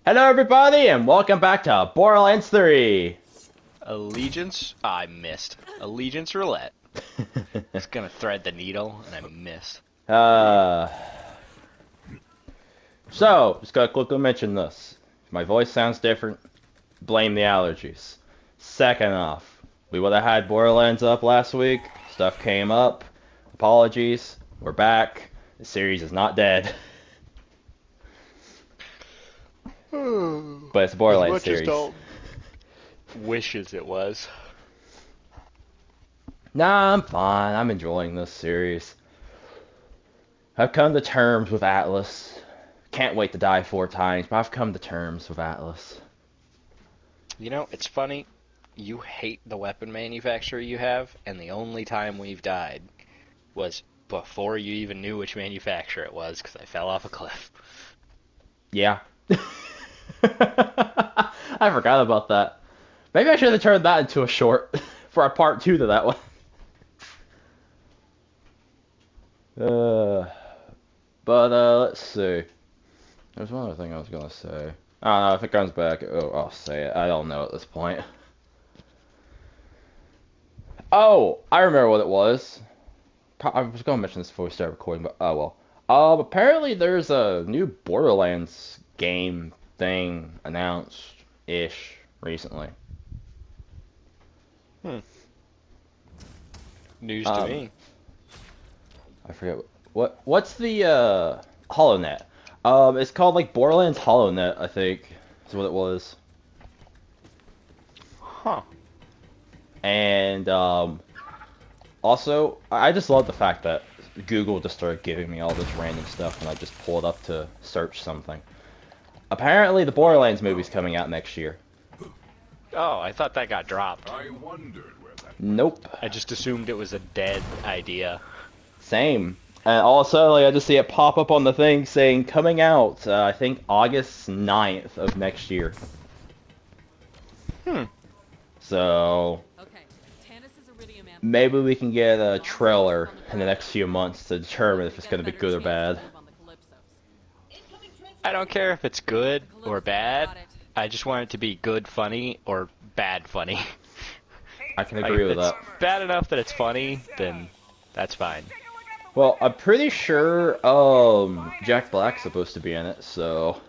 Hello everybody and welcome back to Borderlands 3! Allegiance? I missed. Allegiance roulette. Just gonna thread the needle, and I missed. So, just gotta quickly mention this. If my voice sounds different, blame the allergies. Second off, we would have had Borderlands up last week. Stuff came up. Apologies. We're back. The series is not dead. But it's a Borderlands As much series. as Dalton wishes it was. Nah, I'm fine. I'm enjoying this series. I've come to terms with Atlas. Can't wait to die 4 times, but I've come to terms with Atlas. You know, it's funny. You hate the weapon manufacturer you have, and the only time we've died was before you even knew which manufacturer it was, because I fell off a cliff. Yeah. I forgot about that. Maybe I should have turned that into a short for a part 2 to that one. Let's see. There's one other thing I was gonna say. I don't know if it comes back. Oh, I'll say it. I don't know at this point. Oh, I remember what it was. I was gonna mention this before we start recording, but oh well. Apparently there's a new Borderlands game thing announced-ish recently. News to me. I forget what's the HoloNet. It's called like Borderlands HoloNet, I think, is what it was. Huh. And also, I just love the fact that Google just started giving me all this random stuff, and I just pulled up to search something. Apparently, the Borderlands movie's coming out next year. Oh, I thought that got dropped. I wondered where that. Nope. I just assumed it was a dead idea. Same. And also, like, I just see it pop up on the thing saying coming out, I think August 9th of next year. So, maybe we can get a trailer in the next few months to determine if it's going to be good or bad. I don't care if it's good or bad. I just want it to be good funny or bad funny. I can agree with if it's that. bad enough that it's funny, then that's fine. Well, I'm pretty sure Jack Black's supposed to be in it, so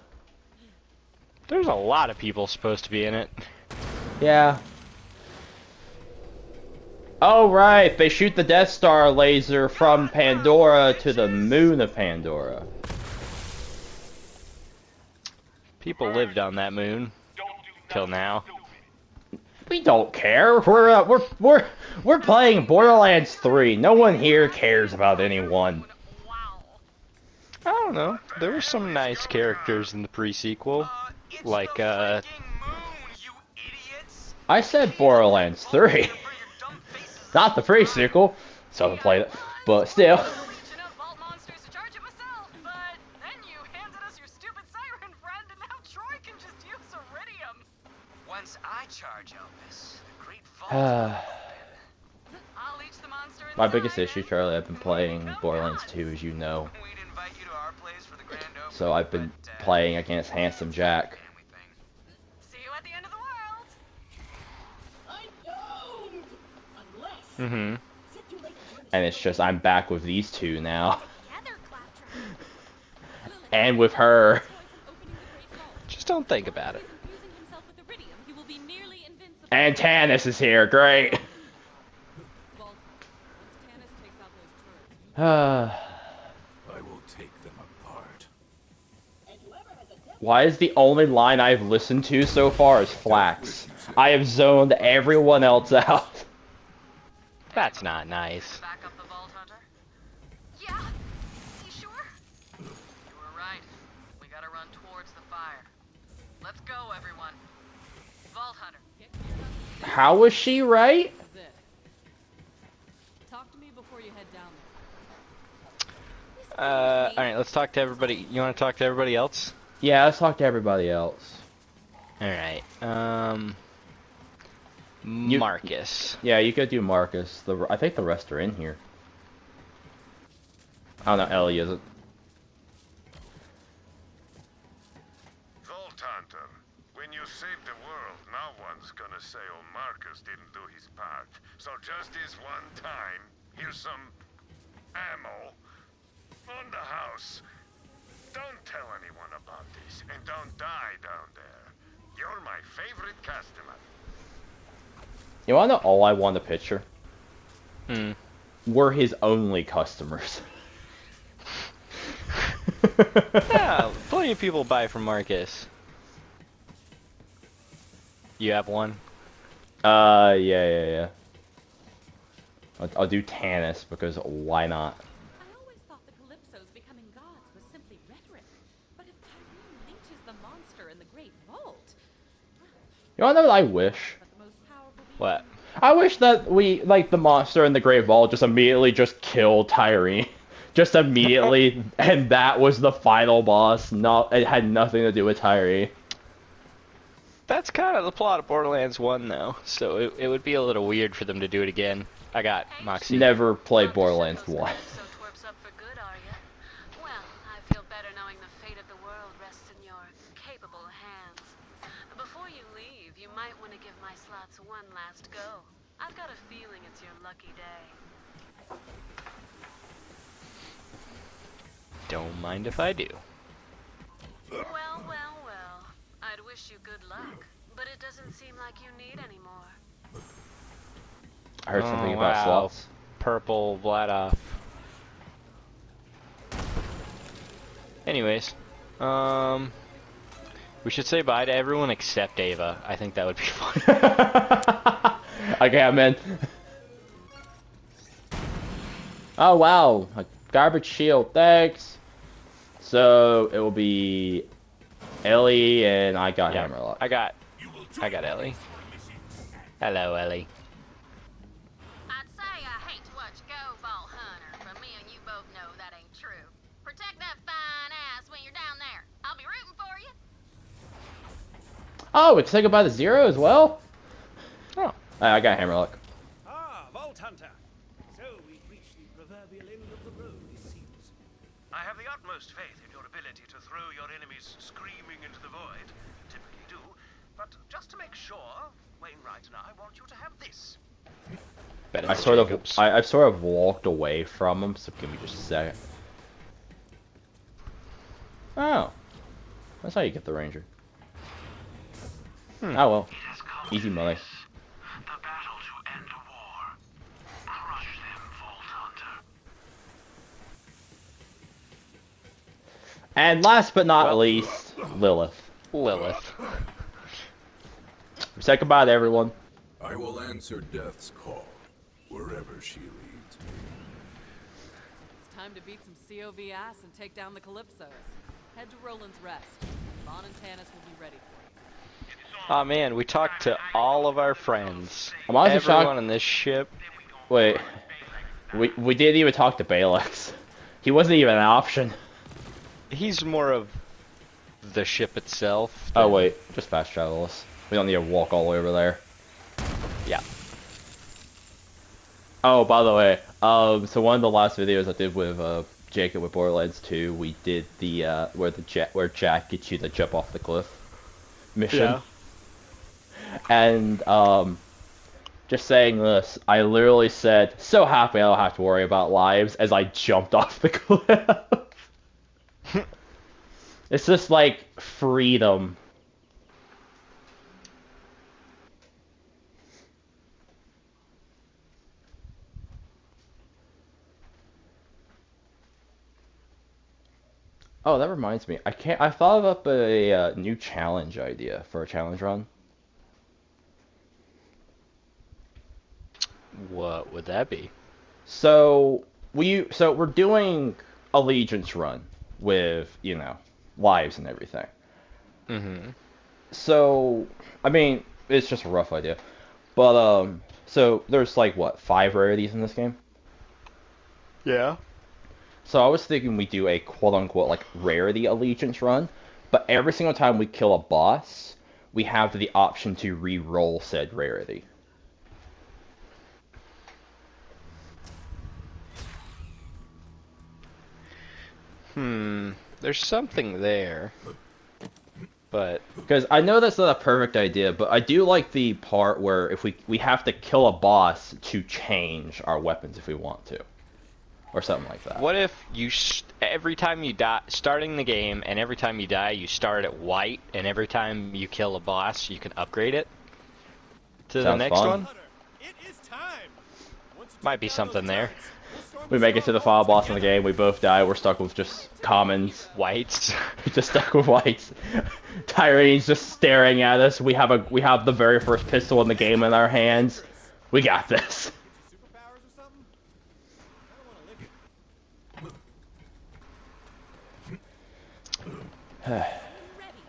There's a lot of people supposed to be in it. yeah. Oh right, they shoot the Death Star laser from Pandora to the moon of Pandora. People lived on that moon till now. We don't care. We're playing Borderlands 3. No one here cares about anyone. I don't know. There were some nice characters in the pre-sequel, like I said Borderlands 3, not the pre-sequel. So I haven't played it, but still. Once I charge Elvis, the great vault. My biggest issue, Charlie, I've been playing Borderlands 2, as you know. So I've been playing against Handsome Jack. See you at the end of the world. And it's just, I'm back with these two now. And with her. just don't think about it. And Tannis is here, great! I will take them apart. Why is the only line I've listened to so far is Flax? I have zoned everyone else out. That's not nice. Back up the Vault Hunter? Yeah. You sure? You were right. We gotta run towards the fire. Let's go, everyone. Vault Hunter. How was she right? Talk to me before you head down Alright, let's talk to everybody. You want to talk to everybody else? Yeah, let's talk to everybody else. Alright, Marcus. Yeah, you could do Marcus. I think the rest are in here. I don't know, Ellie isn't. Vault Hunter. When you save the world, no one's gonna say, oh, Marcus didn't do his part. So just this one time, here's some ammo on the house. Don't tell anyone about this, and don't die down there. You're my favorite customer. You wanna know all I want to picture? Hmm. We're his only customers. Yeah, plenty of people buy from Marcus. You have one? Yeah. I'll do Tannis because why not? I always thought the Calypsos becoming gods was simply rhetoric. But if Tyreen leeches the monster in the Great Vault, You wanna know what I wish? but the most powerful being What? I wish that we, like, the monster in the Great Vault just immediately just killed Tyrene. Just immediately, and that was the final boss. It had nothing to do with Tyrene. That's kind of the plot of Borderlands 1, though, so it would be a little weird for them to do it again. I got Moxie. Never played Love to Borderlands shut those 1. Calypso twerps up for good, are ya? Well, I feel better knowing the fate of the world rests in your capable hands. Before you leave, you might want to give my slots one last go. I've got a feeling it's your lucky day. Don't mind if I do. Well. I'd wish you good luck, but it doesn't seem like you need any more. I heard something about wow. slots. Purple Vladoff. Anyways, we should say bye to everyone except Ava. I think that would be fun. Okay, I'm in. Oh wow, a garbage shield, thanks. So it will be Ellie and I got Yeah, Hammerlock. I got Ellie. Hello, Ellie. I'd say I hate to watch you go, Vault Hunter, but me and you both know that ain't true. Protect that fine ass when you're down there. I'll be rooting for you. Oh, we can say goodbye to Zero as well? Oh. I got Hammerlock. Ah, Vault Hunter. So we've reached the proverbial end of the road, it seems. I have the utmost faith in your ability to throw your enemies screaming into the void. Typically do. But just to make sure, Wainwright and I want you to have this. Better I than sort Jacobs. of, I sort of walked away from him, so give me just a second. Oh, that's how you get the Ranger. Oh well, easy money. The battle to end a war. Crush them, Vault Hunter. And last but not Well- least, Lilith. Lilith. Say goodbye to everyone. I will answer death's call, wherever she leads me. it's time to beat some COV ass and take down the Calypsos. Head to Roland's Rest. Vaughn and Tannis will be ready for you. Oh man, we talked to all of our friends. I'm honestly Everyone shocked. on this ship. Wait, we didn't even talk to Balex. He wasn't even an option. He's more of the ship itself. Oh than- wait, just fast travel us. We don't need to walk all over there. Yeah. Oh, by the way, so one of the last videos I did with Jacob with Borderlands 2, we did the where Jack gets you to jump off the cliff mission. Yeah. And just saying this, I literally said, "So happy I don't have to worry about lives," as I jumped off the cliff. It's just like freedom. Oh, that reminds me. I thought up a new challenge idea for a challenge run. What would that be? So we're doing Allegiance run with, lives and everything. Mm-hmm. So, I mean, it's just a rough idea. But so there's like what, 5 rarities in this game? Yeah. So I was thinking we do a quote-unquote like rarity allegiance run, but every single time we kill a boss, we have the option to re-roll said rarity. There's something there. But Because I know that's not a perfect idea, but I do like the part where if we have to kill a boss to change our weapons if we want to, or something like that. what if you every time you die, starting the game, and every time you die, you start at white, and every time you kill a boss, you can upgrade it to the Sounds next fun. one? Hunter, it is time. Once you Might take be down something those there. turrets, we'll storm We the make it to the stronghold final boss in the together. game. We both die. We're stuck with just commons. Whites. Just stuck with whites. Tyrene's just staring at us. We have the very first pistol in the game in our hands. We got this. Get your superpowers or something? I don't want to lick it. Ready.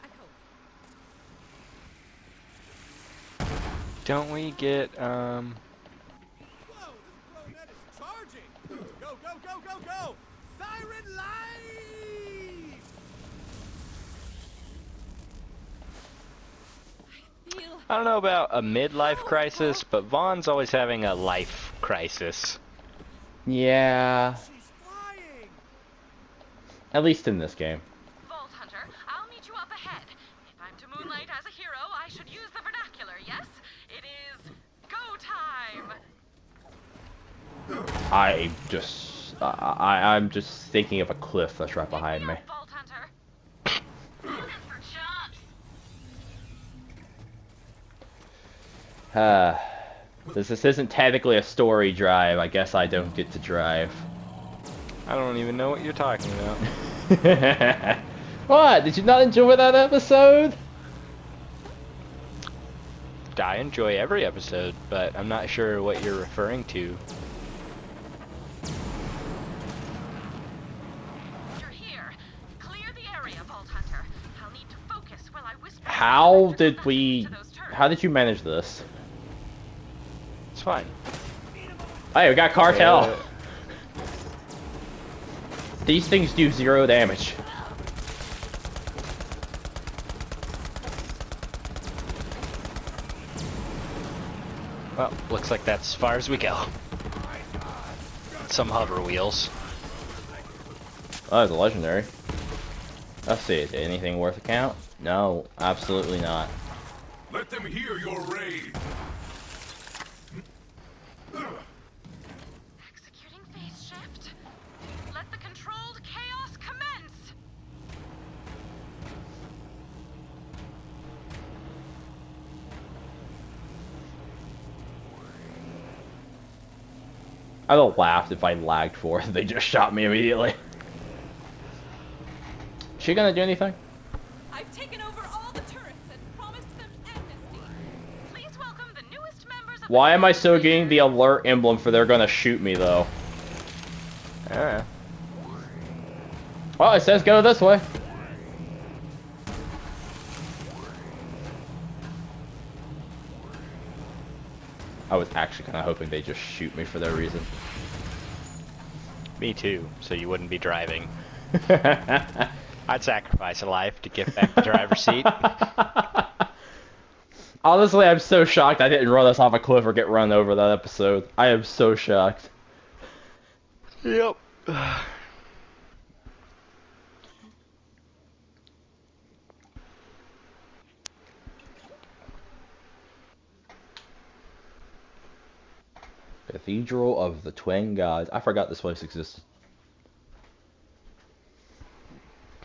I hope. Don't we get Whoa, this Pronet is charging! Go, go, go, go, go! Siren light! Feel I don't know about a midlife crisis, but Vaughn's always having a life crisis. Yeah. She's flying! At least in this game. Vault Hunter, I'll meet you up ahead. If I'm to moonlight as a hero, I should use the vernacular, yes? It is go time! I'm just thinking of a cliff that's right behind me. Vault Hunter. Looking for chumps. This isn't technically a story drive. I guess I don't get to drive. I don't even know what you're talking about. What? Did you not enjoy that episode? I enjoy every episode, but I'm not sure what you're referring to. You're here. Clear the area, Vault Hunter. I'll need to focus while I whisper. How did you manage this? It's fine. Hey, we got cartel. Uh, These things do 0 damage. Well, looks like that's as far as we go. Some hover wheels. Oh, it's a legendary. Let's see, is anything worth a count? No, absolutely not. Let them hear your raid. Executing phase shift. Let the controlled chaos commence. I'd have laughed if I lagged for it. They just shot me immediately. She gonna do anything? I've taken over all the turrets and promised them amnesty. Please welcome the newest members of Why am I still getting the alert emblem for they're gonna shoot me though? Yeah. Well, it says go this way. I was actually kind of hoping they just shoot me for that reason. Me too, so you wouldn't be driving. I'd sacrifice a life to get back the driver's seat. Honestly, I'm so shocked I didn't run us off a cliff or get run over that episode. I am so shocked. Yep. Cathedral of the Twin Gods. I forgot this place existed.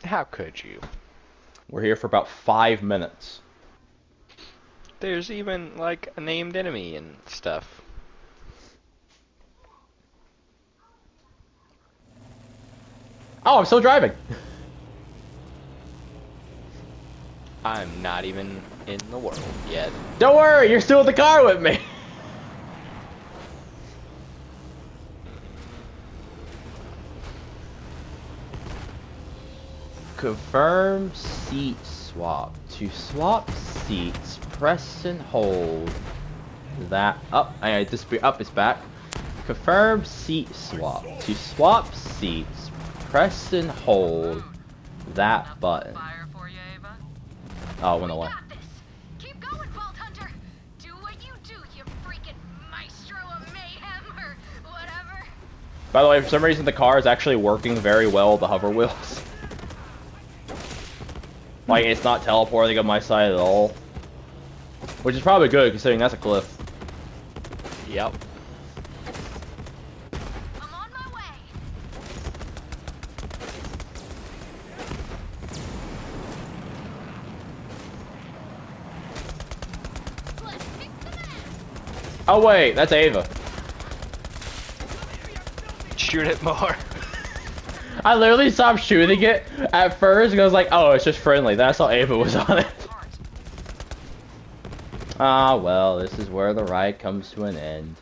How could you? We're here for about 5 minutes. There's even, like, a named enemy and stuff. Oh, I'm still driving. I'm not even in the world yet. Don't worry, you're still in the car with me. Confirm seat swap. To swap seats, press and hold that up. I disappear. Up is back. Confirm seat swap. To swap seats, press and hold that button. Fire for you, Ava. Oh, it went away. Got this. Keep going, Vault Hunter. Do what you do, you freaking maestro of mayhem or whatever. By the way, for some reason the car is actually working very well with the hover wheels. Like, it's not teleporting on my side at all. Which is probably good, considering that's a cliff. Yep. I'm on my way. Let's kick some ass. Oh wait, that's Ava. Shoot it more. I literally stopped shooting it at first and I was like, oh, it's just friendly. Then I saw Ava was on it. Ah, well, this is where the ride comes to an end.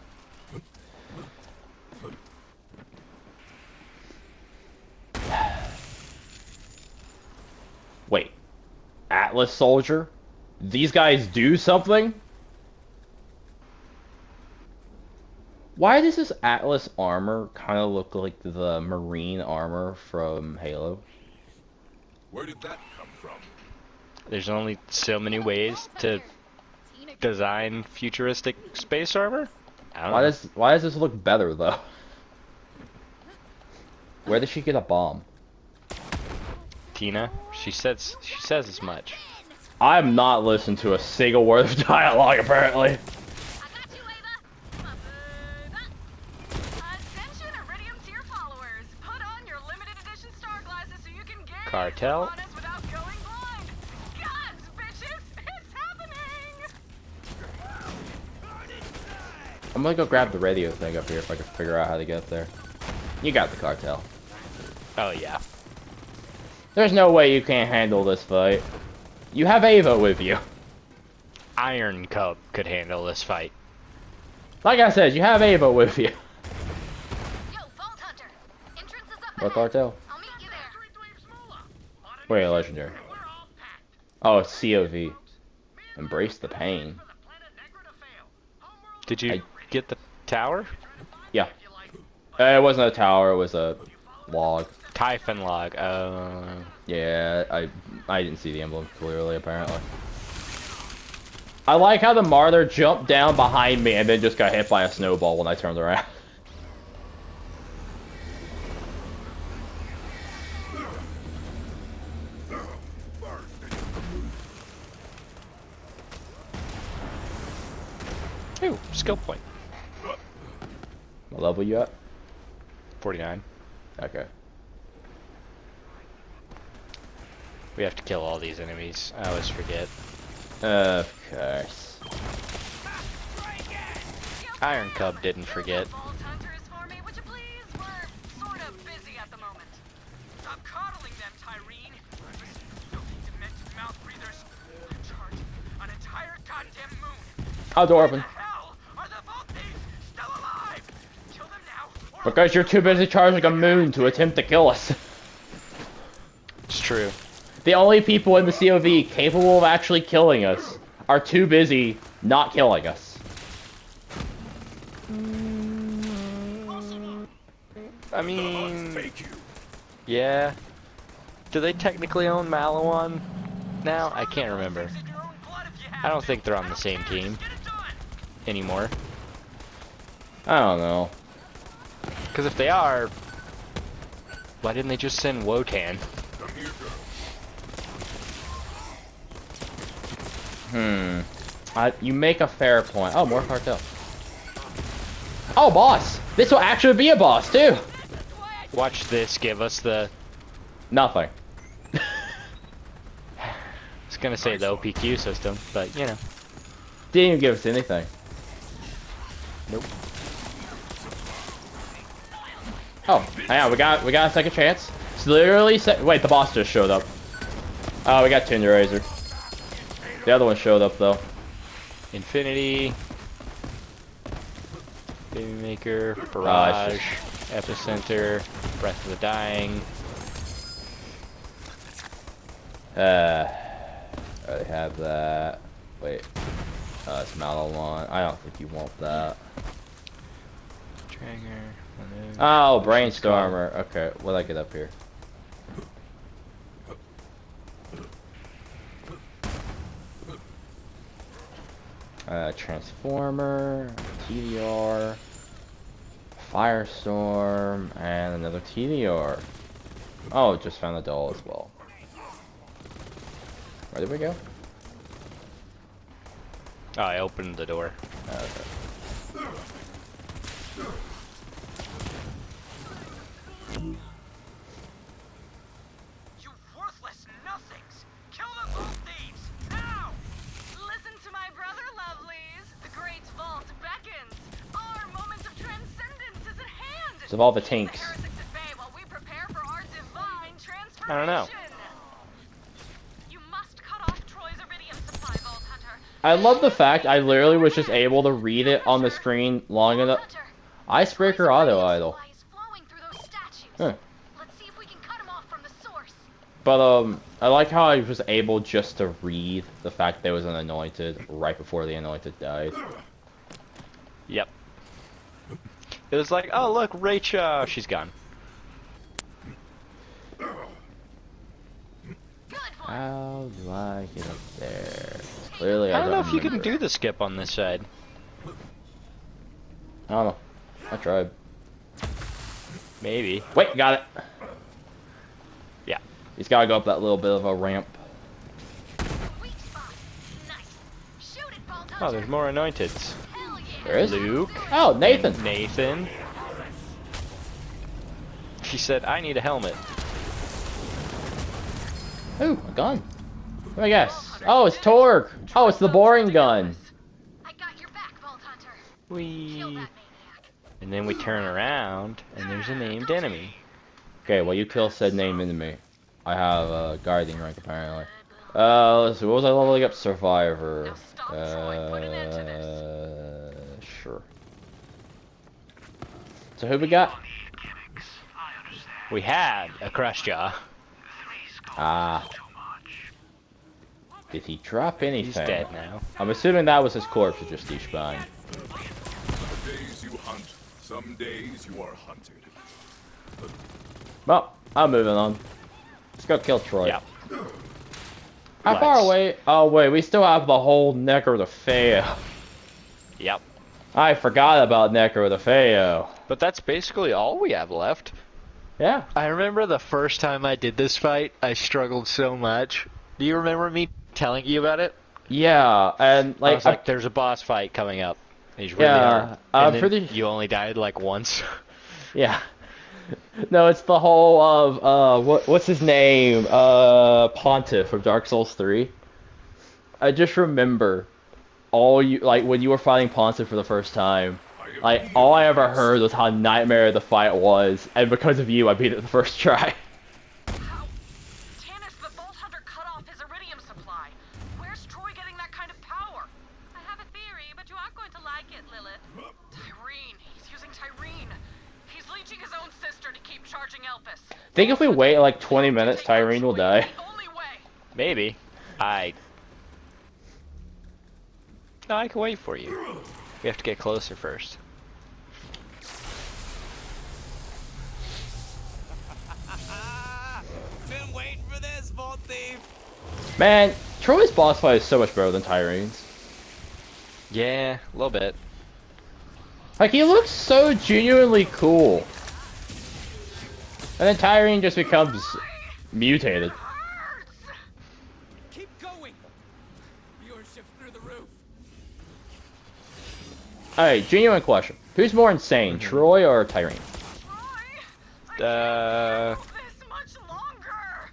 Wait. Atlas Soldier? These guys do something? Why does this Atlas armor kind of look like the Marine armor from Halo? Where did that come from? There's only so many ways to design futuristic space armor. I don't know. Why does this look better though? Where did she get a bomb? Tina, she says as much. I'm not listening to a single word of dialogue apparently. I got you, Ava. My boo. Attention, Iridium tier followers. Put on your limited edition star glasses so you can gaze Cartel? on us without going blind. Gods, bitches, it's happening. I'm gonna go grab the radio thing up here if I can figure out how to get there. You got the cartel. Oh yeah. There's no way you can't handle this fight. You have Ava with you. Iron Cub could handle this fight. Like I said, you have Ava with you. Yo, Vault Hunter. Entrance is up What ahead. cartel? I'll meet you there. Wait, legendary. Oh, it's COV. Embrace the pain. Did you get the tower? Yeah. It wasn't a tower, it was a log. Typhon log. Yeah, I didn't see the emblem clearly, apparently. I like how the martyr jumped down behind me and then just got hit by a snowball when I turned around. Ooh, skill point. What level you at? 49. Okay. We have to kill all these enemies. I always forget. Of course. Iron Cub didn't forget. Vault Hunter is for me, would you please? We're sort of busy at the moment. Stop coddling them, Tyreen. Filthy, demented mouth breathers. Charging an entire goddamn moon. Oh, door open. Hell, are the Vault thieves still alive? Kill them now, or Because you're too busy charging a moon to attempt to kill us. It's true. The only people in the COV capable of actually killing us are too busy not killing us. I mean, yeah. Do they technically own Malawan now? I can't remember. I don't think they're on the same team anymore. I don't know. Because if they are, why didn't they just send Wotan? You make a fair point. Oh, more cartel. Oh, boss! This will actually be a boss, too! Watch this give us the... Nothing. I was gonna say the OPQ system, but you know. Didn't even give us anything. Nope. Oh, hang on, we got a second chance. It's literally wait, the boss just showed up. Oh, we got Tinder Razor. The other one showed up though. Infinity, Baby Maker, Barrage, Epicenter, Breath of the Dying. I already have that. Wait. It's Malawan. I don't think you want that. Tranger. Oh, Brainstormer. Okay, what'd I get up here? Transformer, TDR, Firestorm, and another TDR. Oh, just found a doll as well. Where did we go? Oh, I opened the door. Okay. You worthless nothings! Kill the vault thieves! Now! Listen to my brother, lovelies. The great vault beckons. Our moment of transcendence is at hand. It's of all the Keep tanks. heretics at bay while we prepare for our divine transformation. I don't know. You must cut off Troy's iridium supply, Vault Hunter. I love the fact I literally was just able to read it on the screen long enough. Icebreaker auto idle. Huh. Let's see if we can cut him off from the source. But I like how I was able just to read the fact there was an anointed right before the anointed died. Yep. It was like, oh look, Rachel, she's gone. Good one. How do I get up there? Clearly, I don't know if you can remember. do the skip on this side. I don't know. I tried. Maybe. Wait, got it. Yeah. He's got to go up that little bit of a ramp. Weak spot. Nice. Shoot it, Vault Hunter. Oh, there's more anointeds. Hell yeah. There is? Luke. Oh, Nathan. Nathan. She said, I need a helmet. Ooh, a gun. Let me guess. Oh, it's Torg. Oh, it's the boring gun. I got your back, Vault Hunter. Kill Whee. that maniac. And then we turn around, and there's a named enemy. Okay, well, you kill said name enemy. I have a guarding rank, apparently. Let's see, what was I leveling up? Survivor. Now stop, Troy. Put an end to this. Sure. So who we got? We had a crush jaw. Ah. Did he drop anything? He's dead now. I'm assuming that was his corpse that just despawned. Some days you hunt, some days you are hunted. Well, I'm moving on. Let's go kill Troy. Yep. How far Let's. away? Oh wait, we still have the whole Necro-the-Feo. Yep. I forgot about Necro-the-Feo. But that's basically all we have left. Yeah. I remember the first time I did this fight, I struggled so much. Do you remember me telling you about it? Yeah, and I like, was like, there's a boss fight coming up. He's really Yeah, hard. I'm And then pretty- you only died like once. yeah. No, it's the whole of what's his name? Pontiff from Dark Souls 3. I just remember all you like when you were fighting Pontiff for the first time. Like all I ever heard was how nightmare the fight was, and because of you, I beat it the first try. How? Tannis, the Vault Hunter cut off his iridium supply. Where's Troy getting that kind of power? I have a theory, but you aren't going to like it, Lilith. Tyrene. He's using Tyrene. He's leeching his own sister to keep charging Elpis. Think if we wait like 20 minutes, Tyrene will die. The only way. Maybe. No, I can wait for you. We have to get closer first. Been waiting for this, Vault Thief. Man, Troy's boss fight is so much better than Tyrene's. Yeah, a little bit. Like he looks so genuinely cool. And then Tyrene just becomes mutated. Keep going. Viewership's through the roof. Alright, genuine question. Who's more insane, Troy or Tyrene? Troy, I Uh, can't do this much longer.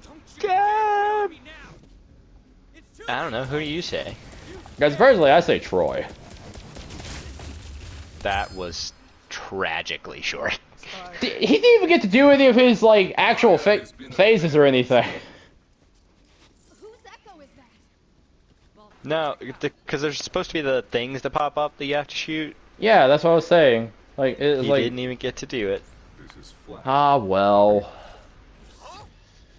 Don't you Yeah. me now. It's too I don't know. Who do you say? Guys, personally, I say Troy. That was tragically short. He didn't even get to do any of his, like, actual phases or anything. Whose echo is that? No, because there's supposed to be the things that pop up that you have to shoot. Yeah, that's what I was saying. Like, it was He like, didn't even get to do it. This is flat. ah, well. Oh,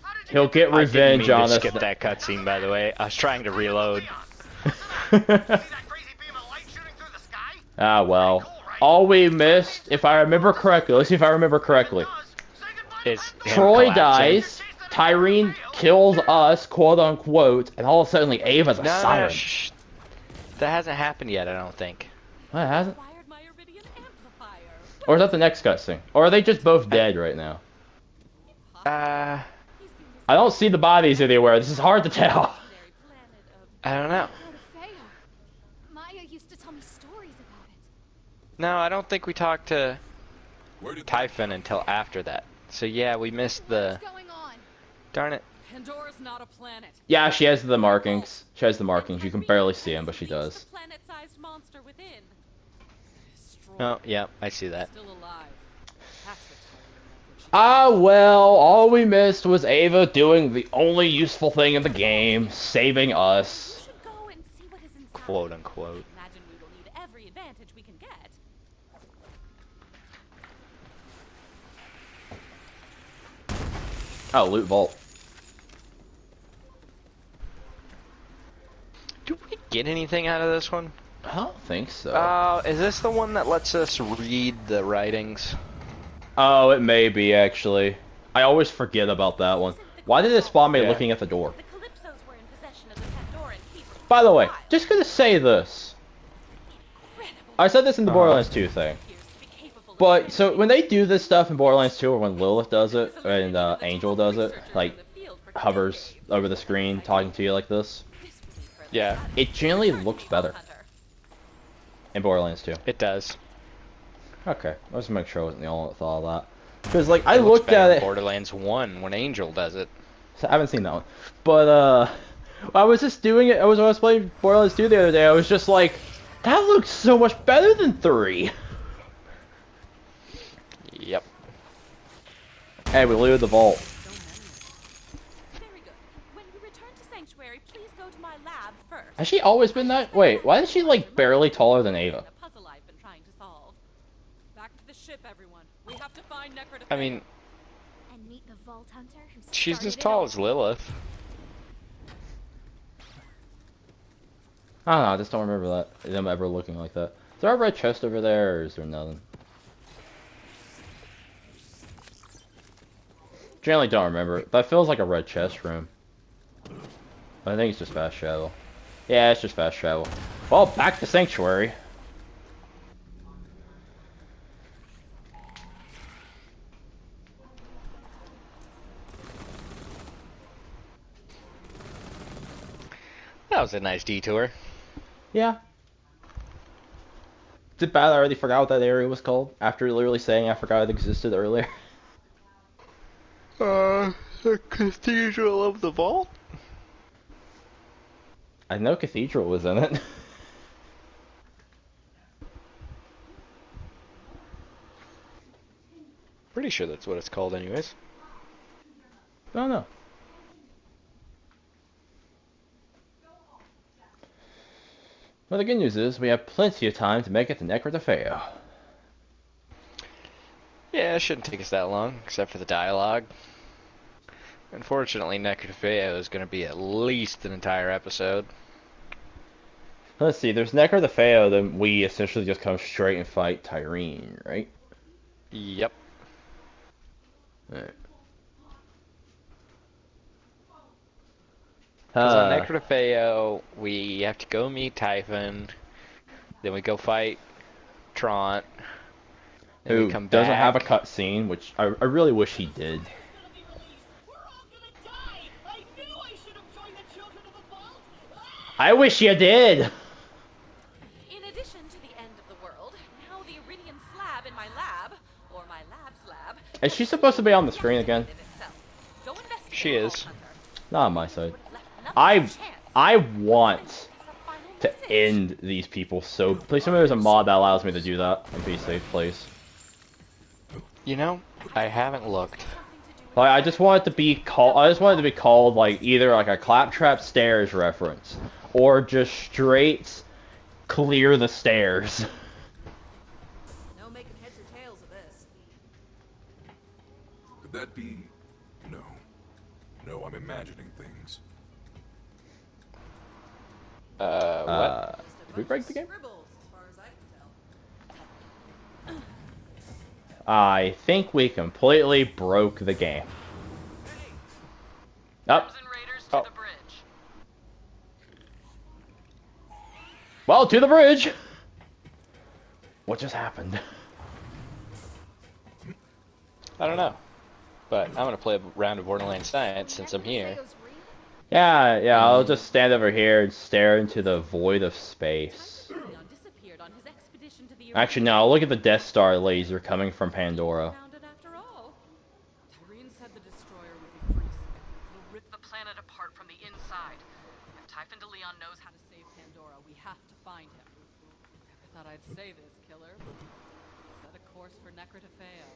how did you He'll get I didn't revenge mean on to us. skip that cutscene, by the way. I was trying to reload. See that crazy beam of light shooting through the sky? Ah, well. All we missed, if I remember correctly, let's see if I remember correctly. Say goodbye Is to him Troy collapsing. dies, Tyrene kills us, quote unquote, and all of a sudden, like, Ava's a No, siren. shh. That hasn't happened yet, I don't think. What, it hasn't? Wired my iridium amplifier. Or is that the next cutscene? Or are they just both dead right now? Uh, I don't see the bodies anywhere. This is hard to tell. Legendary planet of I don't know. Necro de Feo. Maya used to tell me stories about it. No, I don't think we talked to Where did Typhon until after that. So yeah, we missed the... What's going on? Darn it. Pandora's not a planet. Yeah, she has the markings. She has the markings. You can barely see them, but she does. The planet-sized monster within. Destroy. Oh, yeah, I see that. Still alive. That's what Tyrion meant when she Ah, well, all we missed was Ava doing the only useful thing in the game, saving us. We should go and see what is inside. Quote unquote. Imagine we will need every advantage we can get. Oh, loot vault. Do we get anything out of this one? I don't think so. Is this the one that lets us read the writings? Oh, it may be, actually. I always forget about that one. Why did it spawn me Yeah. looking at the door? The Calypsos were in possession of the Pandoran people. By the way, just gonna say this. Incredible. I said this in the Borderlands 2 thing. Appears to be capable of But, so, transmitting when they do this stuff in Borderlands 2, or when Lilith does it, and Angel does it, like, hovers over the screen talking to you like this, Yeah, it generally looks better in Borderlands 2. it does. Okay, let's make sure I wasn't the only one that thought of that. Because, like, I It looks looked better at in it. Borderlands 1 when Angel does it. So I haven't seen that one. But, I was just doing it. When I was playing Borderlands 2 the other day, I was just like, that looks so much better than 3. Yep. Hey, we looted the vault. Very good. When you return to Sanctuary, please go to my lab first. Has she always been that? Wait, why is she, like, barely taller than Ava? The puzzle I've been trying to solve. Back to the ship, everyone. We have to find Necro de I Feo. mean, And meet the Vault Hunter who she's started as it tall all. as Lilith. I don't know, I just don't remember that. Them ever looking like that. Is there a red chest over there, or is there nothing? Generally don't remember. That feels like a red chest room. I think it's just fast travel. Yeah, it's just fast travel. Well, back to Sanctuary. That was a nice detour. Yeah. Is it bad I already forgot what that area was called? After literally saying I forgot it existed earlier. The Cathedral of the Vault? I know Cathedral was in it. Pretty sure that's what it's called anyways. I don't know. Well, the good news is we have plenty of time to make it to Necro de Feo. Yeah, it shouldn't take us that long, except for the dialogue. Unfortunately, Necro de Feo is going to be at least an entire episode. Let's see, there's Necro de Feo, then we essentially just come straight and fight Tyrene, right? Yep. Alright. Because on Necro de Feo, we have to go meet Typhon, then we go fight Trant, then who we come doesn't back. have a cutscene, which I really wish he did. I wish you did! In addition to the end of the world, now the iridium slab in my lab, or my lab's lab, Is she supposed to be on the screen again? Go investigate She the is. Vault Hunter. Not on my side. Would have left nothing to I chance. want It's a final to message. end these people, so please tell me there's a mod that allows me to do that and be a safe place. You know, I haven't looked. Like, I just want it to be called. I just want it to be called like either like a Claptrap Stairs reference, or just straight clear the stairs. No making heads or tails of this. Could that be? No. No, I'm imagining things. What? Did we break the game? Scribbles, as far as I can tell. I think we completely broke the game. Up. Raiders Oh. the bridge. Well, to the bridge. What just happened? I don't know. But I'm gonna play a round of Borderlands Science since I'm here. Feo's real? Yeah, I'll just stand over here and stare into the void of space. Titan de Leon disappeared on his expedition to the Actually, no, look at the Death Star laser coming from Pandora. Found it after all. Tyreen said the destroyer would be freezing. It'll rip the planet apart from the inside. If Typhon de Leon knows how to save Pandora, we have to find him. Never thought I'd say this, killer, but set a course for Necrotafeo.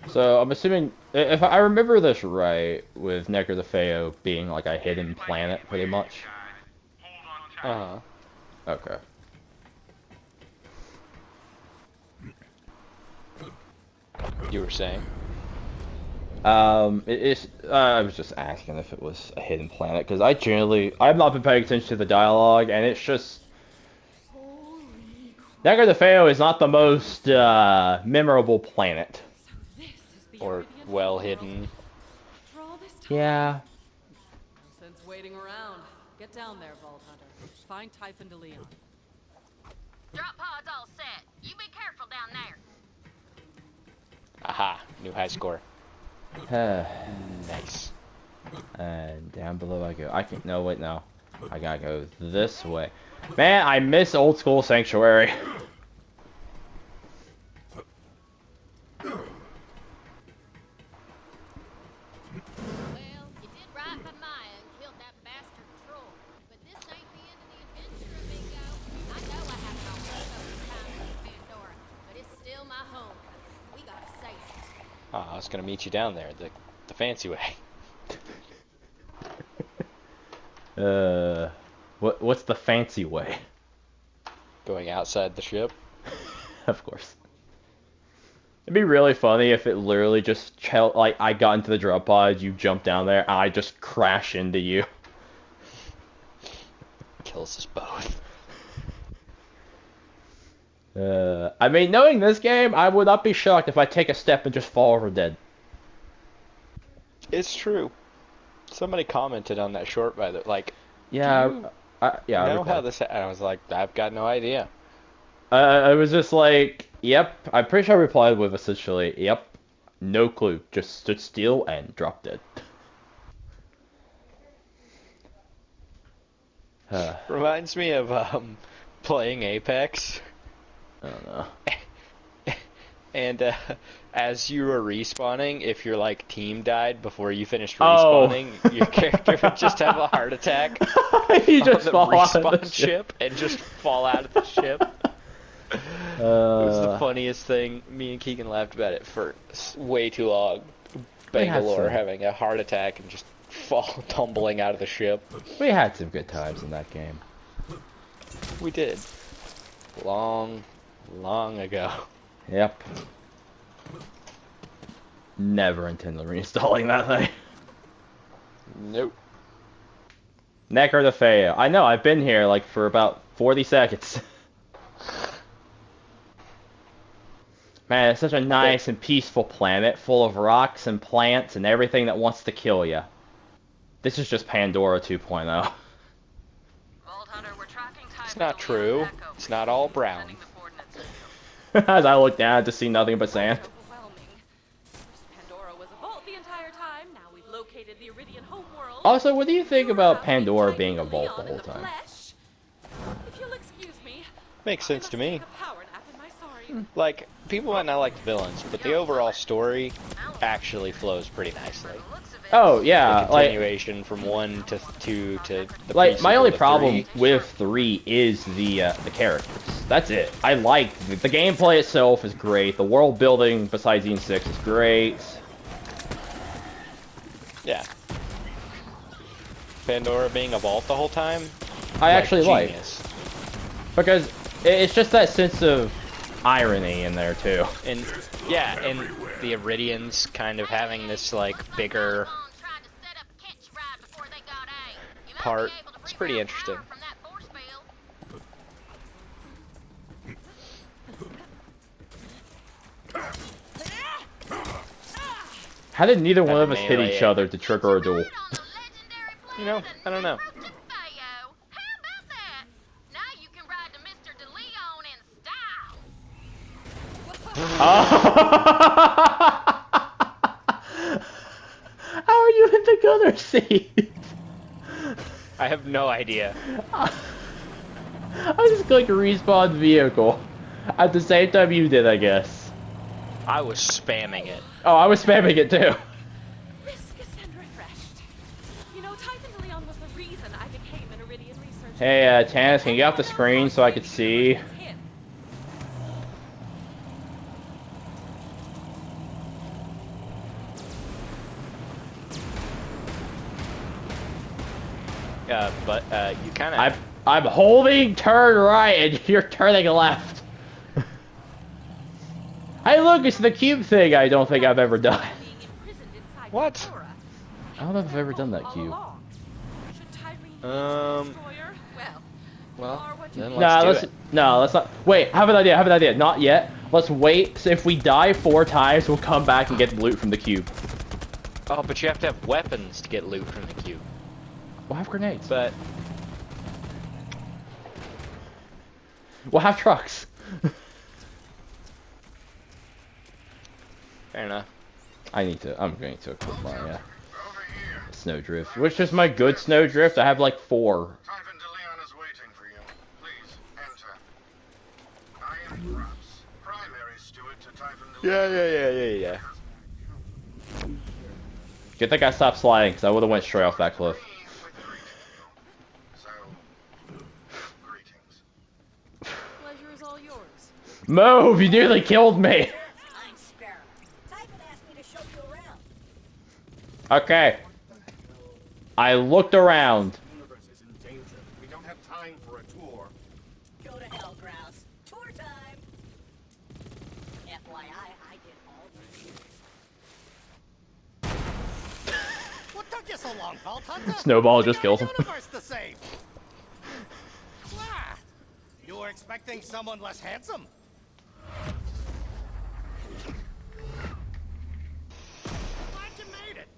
So I'm assuming, if I remember this right, with Necrotafeo being like a hidden planet, pretty much. Uh-huh. Okay. You were saying? I was just asking if it was a hidden planet, because I've not been paying attention to the dialogue, and it's just, Necrotafeo is not the most, memorable planet. So this is the Or Iridian well homeworld. hidden. After all this time. Yeah. No sense waiting around. Get down there, Vault Hunter. Find Typhon de Leon. Drop pod's all set. You be careful down there. Aha, new high score. And Nice. down below I go. No, wait, no. I gotta go this way. Man, I miss old school Sanctuary. Well, you did right by Maya and killed that bastard troll. But this ain't the end of the adventure, amigo. I know I haven't always spent time in Pandora, but it's still my home. We gotta save it. Oh, I was gonna meet you down there, the fancy way. What's the fancy way? Going outside the ship. Of course. It'd be really funny if it literally just like I got into the drop pod, you jump down there, and I just crash into you. Kills us both. I mean, knowing this game, I would not be shocked if I take a step and just fall over dead. It's true. Somebody commented on that short by the Yeah, Do you I know replied. how this? I was like, I've got no idea. I was just like, yep. I'm pretty sure I replied with essentially, yep, no clue. Just stood still and dropped dead. Reminds me of playing Apex, I don't know. and as you were respawning, if your team died before you finished Oh. respawning, your character would just have a heart attack You on just the fall out of respawn the ship. ship and just fall out of the ship. It was the funniest thing. Me and Keegan laughed about it for way too long. We had Bangalore some. having a heart attack and just tumbling out of the ship. We had some good times in that game. We did. Long ago. Yep. Never intend on reinstalling that thing. Nope. Necrotafeo. I know, I've been here for about 40 seconds. Man, it's such a nice and peaceful planet, full of rocks and plants and everything that wants to kill you. This is just Pandora 2.0. Vault Hunter, we're tracking Typhon It's not de Leon's true. echo It's not all brown. sending the coordinates to you. As I look down to see nothing but sand. Overwhelming. First Pandora was a vault the entire time. Now we've located the Iridian homeworld. Also, what do you think You're about about to meet Pandora Typhon being a de vault Leon the in whole the time? flesh. If you'll excuse me, Makes I sense to must me. take a power nap in my sorry. People might not like the villains, but the overall story actually flows pretty nicely. Oh, The yeah, like, continuation from 1 to 2 to the my pre-sequel only to problem 3. with 3 is the characters. That's it. I like, the gameplay itself is great, the world building besides Eden 6 is great. Yeah. Pandora being a vault the whole time? I actually like. Genius. Because it's just that sense of irony in there too. And yeah, and the Iridians kind of having this bigger part. It's pretty interesting. How did neither one of us hit melee each it. other to trigger a duel? You know, I don't know. How are you in the gunner seat? I have no idea. I just clicked respawn vehicle at the same time you did, I guess. I was spamming it. Oh, I was spamming it too. Riskus and refreshed. You know, Typhon de Leon was the reason I became an Iridian researcher. Hey, Tannis, can you get off the screen so I could see? But you kind of. I'm holding turn right and you're turning left. Hey, look, it's the cube thing I don't think I've ever done. What? I don't know if I've ever done that cube. Well, then Nah, let's do it. no, let's not. Wait, I have an idea. Not yet. Let's wait. So if we die 4 times, we'll come back and get loot from the cube. Oh, but you have to have weapons to get loot from the cube. We'll have grenades. But we'll have trucks. fair enough. I'm going to equip my snowdrift. Which is my good snowdrift? I have like 4. Typhon de Leon is waiting for you. Please, enter. I am Grubbs, primary steward to Typhon de Leon. Yeah. Good thing I stopped sliding, because I would have went straight off that cliff. So, greetings. Pleasure is all yours. Move! You nearly killed me! I'm Sparrow. Typhon asked me to show you around. Okay. I looked around. The universe is in danger. We don't have time for a tour. Go to hell, Grouse. Tour time. FYI, I did all the What took you so long, Vault Hunter? Snowball We just got kills the him. universe to save. Ah, you were expecting someone less handsome? Glad you made it.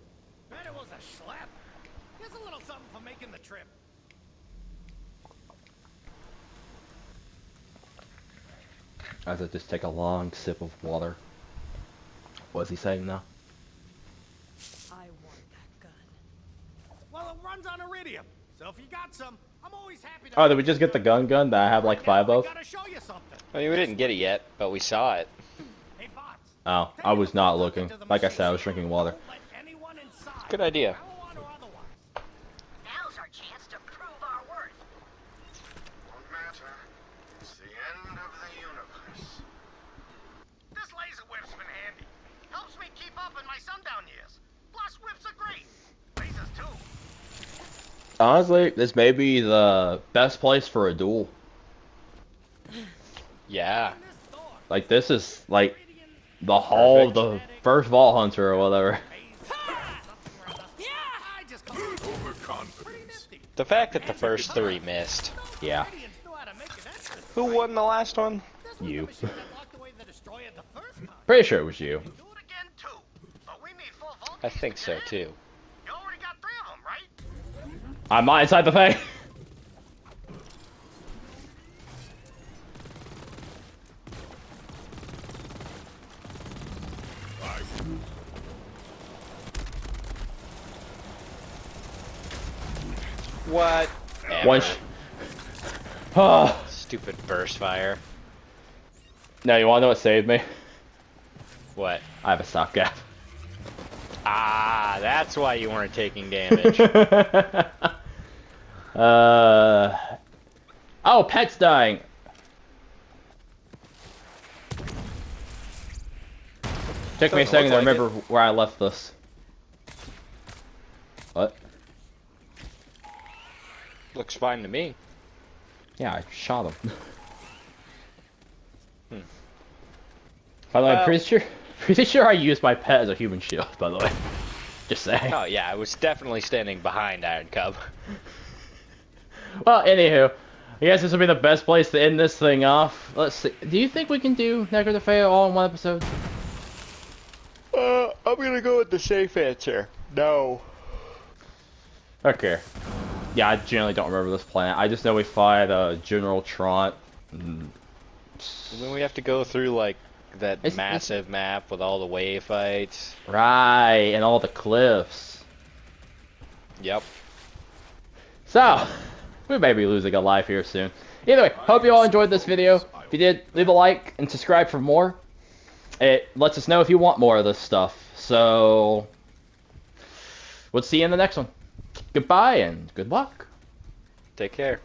Bet it was a schlep. Here's a little something for making the trip. As I just take a long sip of water. What's he saying now? I want that gun. Well, it runs on iridium, so if you got some, I'm always happy to. Oh, did we just get the gun that I have like 5 of? I gotta show you something. Well, we didn't get it yet, but we saw it. Hey, bots. Oh, I was not looking. Like I said, I was drinking water. Don't let anyone inside. Good idea. Marijuana or otherwise. Now's our chance to prove our worth. Won't matter. It's the end of the universe. This laser whip's been handy. Helps me keep up in my sundown years. Plus, whips are great. Lasers too. Honestly, this may be the best place for a duel. Yeah. Like, this is, like, the hall of the first Vault Hunter or whatever. I just call it overconfidence. The fact that the first 3 missed. Yeah, Who won the last one? you. Locked away the destroyer the first time. Pretty sure it was you. Do it again too. But we need full voltage. I think so too. You already got 3 of them, right? I'm not inside the thing. What? One Oh. Stupid burst fire. Now, you wanna know what saved me? What? I have a stopgap. Ah, that's why you weren't taking damage. Oh, pet's dying. Took me a Doesn't second to look like remember where I left this. What? Looks fine to me. Yeah, I shot him. By the way, I'm Well- pretty sure I used my pet as a human shield, by the way. Just saying. Oh yeah, I was definitely standing behind Iron Cub. Well, anywho, I guess this will be the best place to end this thing off. Let's see. Do you think we can do Necro Defeo all in one episode? I'm gonna go with the safe answer. No. Okay. Yeah, I generally don't remember this planet. I just know we fight General Trant. And then we have to go through like that It's- massive map with all the wave fights. Right, and all the cliffs. Yep. So, we may be losing a life here soon. Either way, hope you all enjoyed this video. If you did, leave a like and subscribe for more. It lets us know if you want more of this stuff. So, we'll see you in the next one. Goodbye and good luck. Take care.